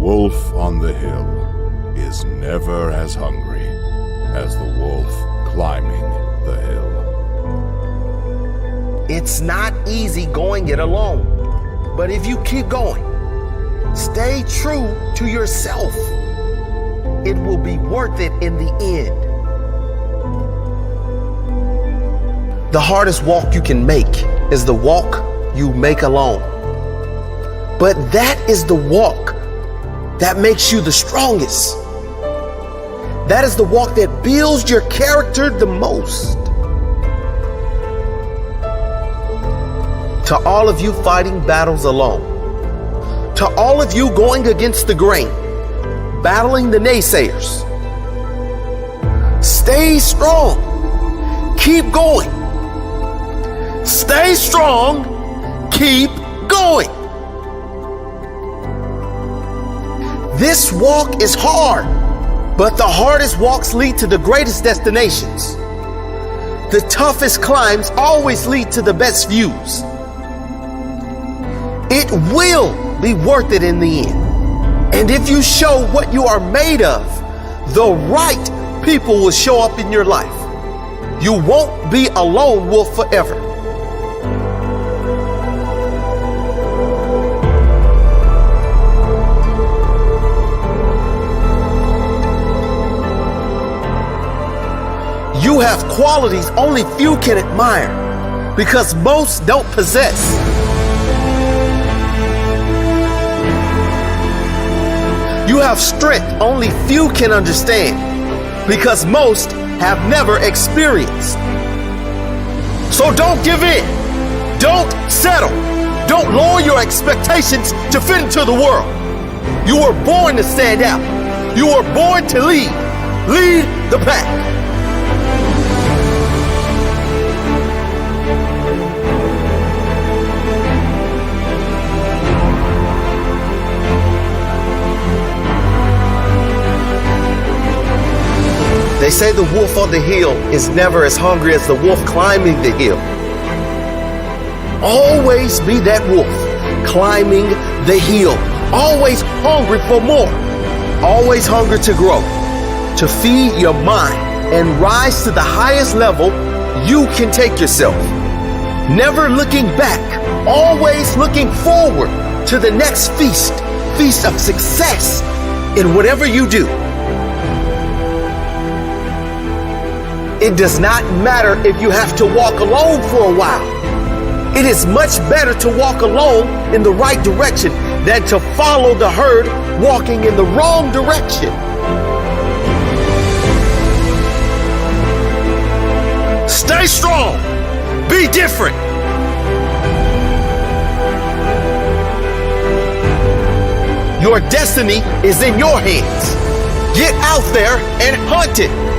wolf on the hill is never as hungry as the wolf climbing the hill. It's not easy going it alone, but if you keep going, stay true to yourself, it will be worth it in the end. The hardest walk you can make is the walk you make alone. But that is the walk that makes you the strongest. That is the walk that builds your character the most. To all of you fighting battles alone, to all of you going against the grain, battling the naysayers, stay strong. Keep going. Stay strong. Keep going. This walk is hard, but the hardest walks lead to the greatest destinations. The toughest climbs always lead to the best views. It will be worth it in the end. And if you show what you are made of, the right people will show up in your life. You won't be a lone wolf forever. You have qualities only few can admire because most don't possess. You have strength only few can understand because most have never experienced. So don't give in. Don't settle. Don't lower your expectations to fit into the world. You were born to stand out. You were born to lead. Lead the pack. They say the wolf on the hill is never as hungry as the wolf climbing the hill. Always be that wolf climbing the hill. Always hungry for more. Always hungry to grow, to feed your mind and rise to the highest level you can take yourself. Never looking back, always looking forward to the next feast of success in whatever you do. It does not matter if you have to walk alone for a while. It is much better to walk alone in the right direction than to follow the herd walking in the wrong direction. Stay strong. Be different. Your destiny is in your hands. Get out there and hunt it.